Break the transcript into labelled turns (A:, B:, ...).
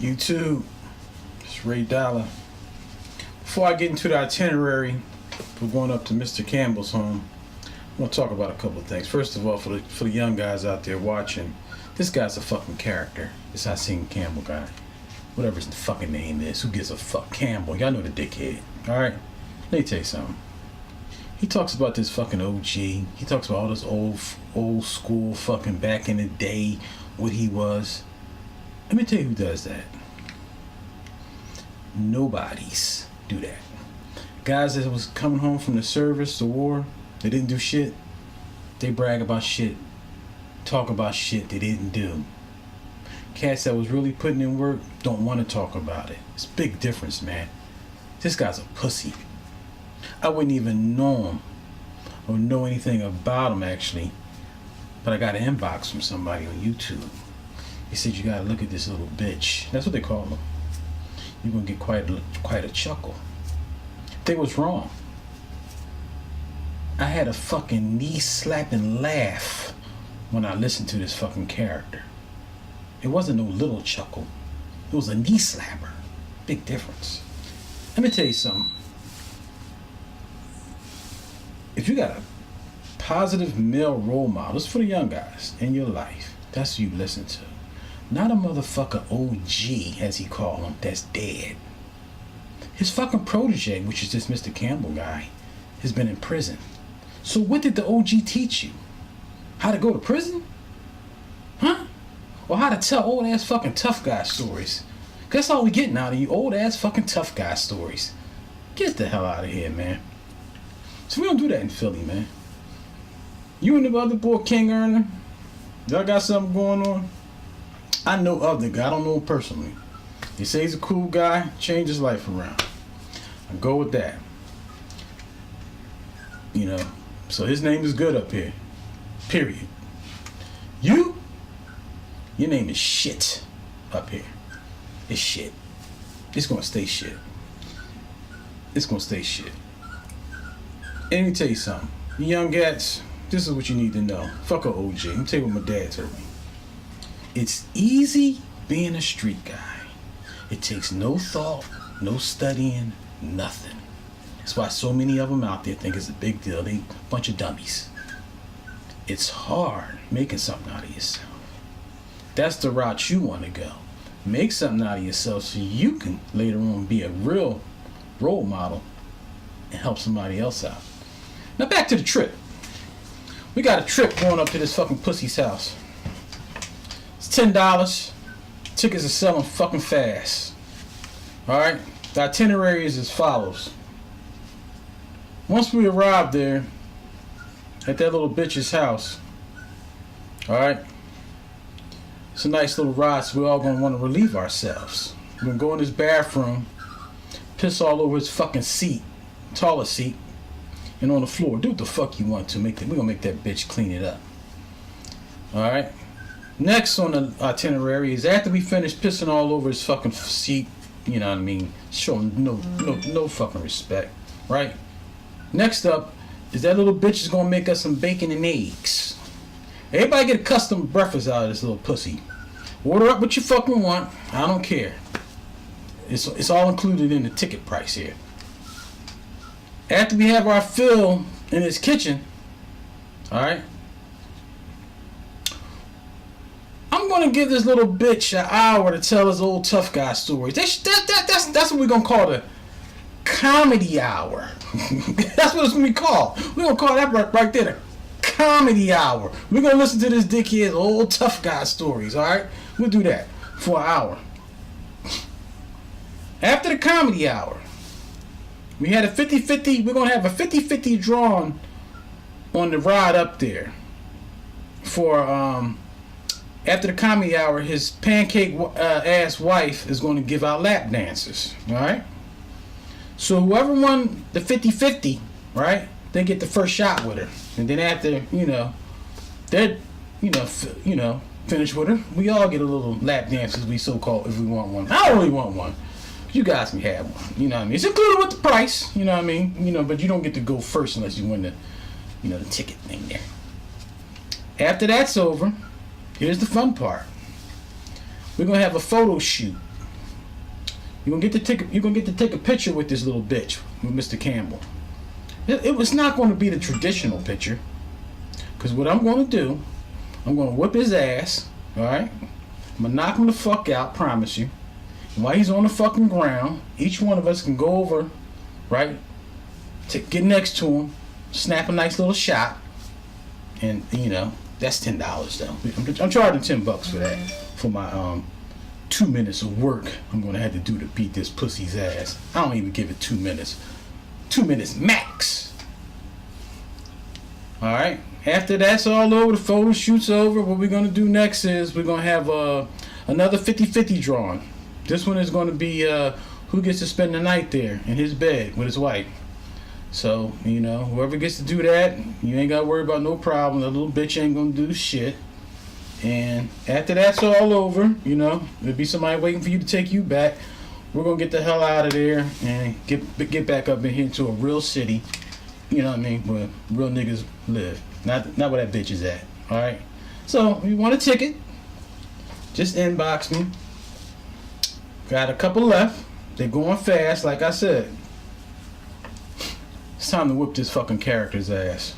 A: YouTube, it's Ray Dollar. Before I get into the itinerary for going up to Mr. Campbell's home, I want to talk about a couple of things. First of all, for the young guys out there watching, this guy's a fucking character. This Hassan Campbell guy. Whatever his fucking name is. Who gives a fuck? Campbell. Y'all know the dickhead. Alright? Let me tell you something. He talks about this fucking OG. He talks about all this old school fucking back in the day, what he was. Let me tell you who does that. Nobodies do that. Guys that was coming home from the service, the war, they didn't do shit. They brag about shit. Talk about shit they didn't do. Cats that was really putting in work don't want to talk about it. It's a big difference, man. This guy's a pussy. I wouldn't even know him or know anything about him, actually. But I got an inbox from somebody on YouTube. He said, you gotta look at this little bitch. That's what they call him. You're gonna get quite a chuckle. They was wrong. I had a fucking knee-slapping laugh when I listened to this fucking character. It wasn't no little chuckle. It was a knee slapper. Big difference. Let me tell you something. If you got a positive male role model, it's for the young guys in your life. That's who you listen to. Not a motherfucker OG, as he called him, that's dead. His fucking protege, which is this Mr. Campbell guy, has been in prison. So what did the OG teach you? How to go to prison? Huh? Or how to tell old ass fucking tough guy stories? That's all we getting out of you, old ass fucking tough guy stories. Get the hell out of here, man. So we don't do that in Philly, man. You and the other boy, King Earner, y'all got something going on? I know of the guy. I don't know him personally. They say he's a cool guy. Change his life around. I go with that. You know, so his name is good up here. Period. Your name is shit up here. It's shit. It's gonna stay shit. It's gonna stay shit. And let me tell you something. You young cats, this is what you need to know. Fuck a OG. Let me tell you what my dad told me. It's easy being a street guy. It takes no thought, no studying, nothing. That's why so many of them out there think it's a big deal. They a bunch of dummies. It's hard making something out of yourself. That's the route you want to go. Make something out of yourself so you can later on be a real role model and help somebody else out. Now back to the trip. We got a trip going up to this fucking pussy's house. It's $10. Tickets are selling fucking fast. Alright? The itinerary is as follows. Once we arrive there at that little bitch's house, alright? It's a nice little ride, so we're all gonna want to relieve ourselves. We're gonna go in his bathroom, piss all over his fucking seat, toilet seat, and on the floor. Do what the fuck you want to. We're gonna make that bitch clean it up. Alright? Next on the itinerary is after we finish pissing all over his fucking seat, you know what I mean, show him no fucking respect, right? Next up is that little bitch is gonna make us some bacon and eggs. Everybody get a custom breakfast out of this little pussy. Order up what you fucking want. I don't care. It's all included in the ticket price here. After we have our fill in his kitchen, alright, I'm gonna give this little bitch an hour to tell his old tough guy stories. That's what we're gonna call the comedy hour. That's what it's gonna be called. We're gonna call that right there the comedy hour. We're gonna listen to this dickhead's old tough guy stories, alright? We'll do that for an hour. After the comedy hour, we had a 50-50, we're gonna have a 50-50 drawn on the ride up there. For after the comedy hour, his pancake ass wife is gonna give out lap dances, alright? So whoever won the 50-50, right, they get the first shot with her. And then after, they're, finish with her, we all get a little lap dance, as we so-called, if we want one. I don't really want one. You guys can have one, you know what I mean? It's included with the price, you know what I mean? But you don't get to go first unless you win the ticket thing there. After that's over, here's the fun part. We're going to have a photo shoot You're gonna get to take a picture with this little bitch, with Mr. Campbell. It was not going to be the traditional picture, because what I'm going to do, I'm going to whip his ass. All right, I'm gonna knock him the fuck out. Promise you. And while he's on the fucking ground, each one of us can go over, right, to get next to him, snap a nice little shot, and you know that's $10 though. I'm charging $10 for that, for my 2 minutes of work I'm gonna have to do to beat this pussy's ass. I don't even give it 2 minutes. 2 minutes max. Alright. After that's all over, the photo shoot's over, what we're gonna do next is we're gonna have another 50-50 drawing. This one is gonna be who gets to spend the night there in his bed with his wife. So, you know, whoever gets to do that, you ain't gotta worry about no problem. The little bitch ain't gonna do shit. And after that's all over, you know, there'll be somebody waiting for you to take you back. We're gonna get the hell out of there and get back up in here into a real city. You know what I mean? Where real niggas live. Not where that bitch is at. Alright? So, if you want a ticket, just inbox me. Got a couple left. They're going fast, like I said. It's time to whip this fucking character's ass.